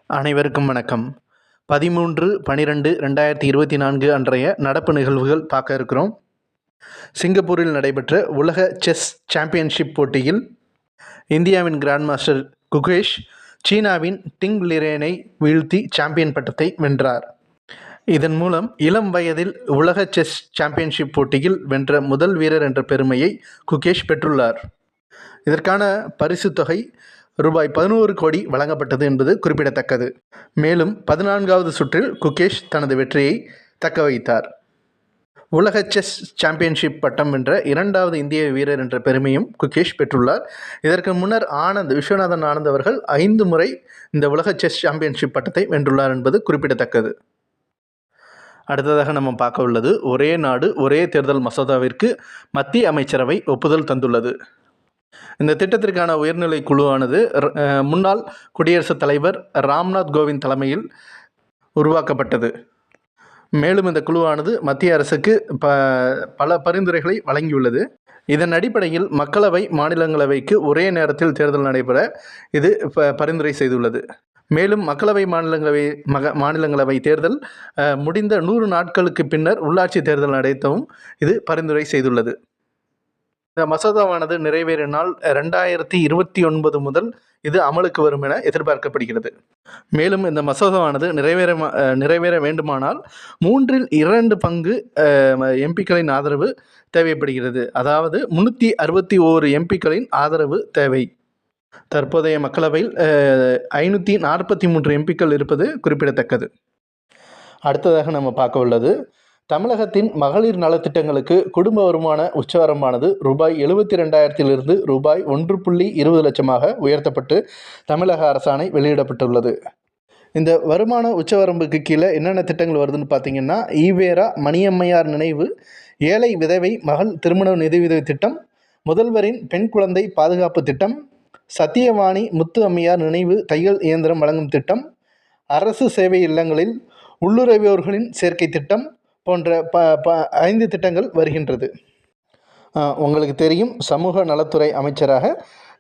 அனைவருக்கும் வணக்கம். 13/12/2024 அன்றைய நடப்பு நிகழ்வுகள் பார்க்க இருக்கிறோம். சிங்கப்பூரில் நடைபெற்ற உலக செஸ் சாம்பியன்ஷிப் போட்டியில் இந்தியாவின் கிராண்ட் மாஸ்டர் குகேஷ் சீனாவின் டிங் லிரேனை வீழ்த்தி சாம்பியன் பட்டத்தை வென்றார். இதன் மூலம் இளம் வயதில் உலக செஸ் சாம்பியன்ஷிப் போட்டியில் வென்ற முதல் வீரர் என்ற பெருமையை குகேஷ் பெற்றுள்ளார். இதற்கான பரிசு தொகை ரூபாய் 11 கோடி வழங்கப்பட்டது என்பது குறிப்பிடத்தக்கது. மேலும் 14வது சுற்றில் குகேஷ் தனது வெற்றியை தக்க வைத்தார். உலக செஸ் சாம்பியன்ஷிப் பட்டம் வென்ற 2வது இந்திய வீரர் என்ற பெருமையும் குகேஷ் பெற்றுள்ளார். இதற்கு முன்னர் விஸ்வநாதன் ஆனந்த் அவர்கள் 5 முறை இந்த உலக செஸ் சாம்பியன்ஷிப் பட்டத்தை வென்றுள்ளார் என்பது குறிப்பிடத்தக்கது. அடுத்ததாக நம்ம பார்க்க உள்ளது ஒரே நாடு ஒரே தேர்தல் மசோதாவிற்கு மத்திய அமைச்சரவை ஒப்புதல் தந்துள்ளது. இந்த திட்டத்திற்கான உயர்நிலை குழுவானது முன்னாள் குடியரசுத் தலைவர் ராம்நாத் கோவிந்த் தலைமையில் உருவாக்கப்பட்டது. மேலும் இந்த குழுவானது மத்திய அரசுக்கு பல பரிந்துரைகளை வழங்கியுள்ளது. இதன் அடிப்படையில் மக்களவை மாநிலங்களவைக்கு ஒரே நேரத்தில் தேர்தல் நடைபெற இது பரிந்துரை செய்துள்ளது. மேலும் மக்களவை மாநிலங்களவை தேர்தல் முடிந்த 100 நாட்களுக்கு பின்னர் உள்ளாட்சி தேர்தல் நடத்தவும் இது பரிந்துரை செய்துள்ளது. இந்த மசோதாவானது நிறைவேறிய நாள் 2029 முதல் இது அமலுக்கு வரும் என எதிர்பார்க்கப்படுகிறது. மேலும் இந்த மசோதாவானது நிறைவேற வேண்டுமானால் 3/2 பங்கு எம்பிக்களின் ஆதரவு தேவைப்படுகிறது. அதாவது 361 எம்பிக்களின் ஆதரவு தேவை. தற்போதைய மக்களவையில் 543 எம்பிக்கள் இருப்பது குறிப்பிடத்தக்கது. அடுத்ததாக நம்ம பார்க்க உள்ளது தமிழகத்தின் மகளிர் நலத்திட்டங்களுக்கு குடும்ப வருமான உச்சவரம்பானது ரூபாய் 72,000 ரூபாய் 1.20 லட்சமாக உயர்த்தப்பட்டு தமிழக அரசாணை வெளியிடப்பட்டுள்ளது. இந்த வருமான உச்சவரம்புக்கு கீழே என்னென்ன திட்டங்கள் வருதுன்னு பார்த்தீங்கன்னா, ஈவேரா மணியம்மையார் நினைவு, ஏழை விதவை மகள் திருமண நிதியுதவி திட்டம், முதல்வரின் பெண் குழந்தை பாதுகாப்பு திட்டம், சத்தியவாணி முத்து அம்மையார் நினைவு தையல் இயந்திரம் வழங்கும் திட்டம், அரசு சேவை இல்லங்களில் உள்ளுறைவோர்களின் சேர்க்கை திட்டம் போன்ற 5 திட்டங்கள் வருகின்றது. உங்களுக்கு தெரியும், சமூக நலத்துறை அமைச்சராக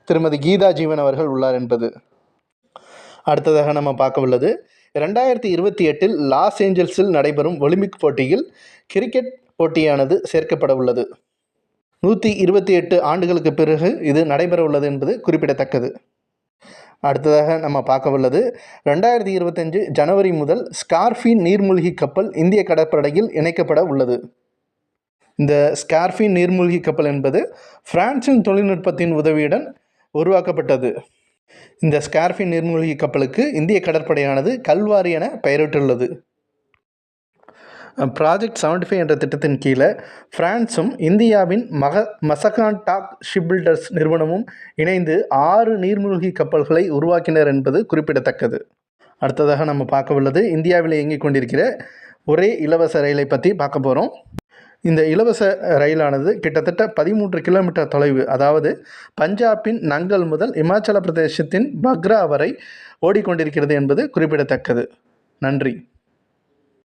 திருமதி கீதா ஜீவன் அவர்கள் உள்ளார் என்பது. அடுத்ததாக நம்ம பார்க்க உள்ளது 2028 லாஸ் ஏஞ்சல்ஸில் நடைபெறும் ஒலிம்பிக் போட்டியில் கிரிக்கெட் போட்டியானது சேர்க்கப்பட உள்ளது. 128 ஆண்டுகளுக்கு பிறகு இது நடைபெற உள்ளது என்பது குறிப்பிடத்தக்கது. அடுத்ததாக நம்ம பார்க்க உள்ளது 2025 ஜனவரி முதல் ஸ்கார்ஃபின் நீர்மூழ்கி கப்பல் இந்திய கடற்படையில் இணைக்கப்பட உள்ளது. இந்த ஸ்கார்ஃபின் நீர்மூழ்கி கப்பல் என்பது பிரான்சின் தொழில்நுட்பத்தின் உதவியுடன் உருவாக்கப்பட்டது. இந்த ஸ்கார்ஃபின் நீர்மூழ்கி கப்பலுக்கு இந்திய கடற்படையானது கல்வாரி என பெயரிட்டுள்ளது. ப்ராஜெக்ட் 75 என்ற திட்டத்தின் கீழே பிரான்சும் இந்தியாவின் மசகான் டாக் ஷிப்பில்டர்ஸ் நிறுவனமும் இணைந்து 6 நீர்மூழ்கி கப்பல்களை உருவாக்கினர் என்பது குறிப்பிடத்தக்கது. அடுத்ததாக நம்ம பார்க்க உள்ளது இந்தியாவில் இயங்கிக் கொண்டிருக்கிற ஒரே இலவச ரயிலை பற்றி பார்க்க போகிறோம். இந்த இலவச ரயிலானது கிட்டத்தட்ட 13 கிலோமீட்டர் தொலைவு, அதாவது பஞ்சாபின் நங்கல் முதல் இமாச்சல பிரதேசத்தின் பக்ரா வரை ஓடிக்கொண்டிருக்கிறது என்பது குறிப்பிடத்தக்கது. நன்றி.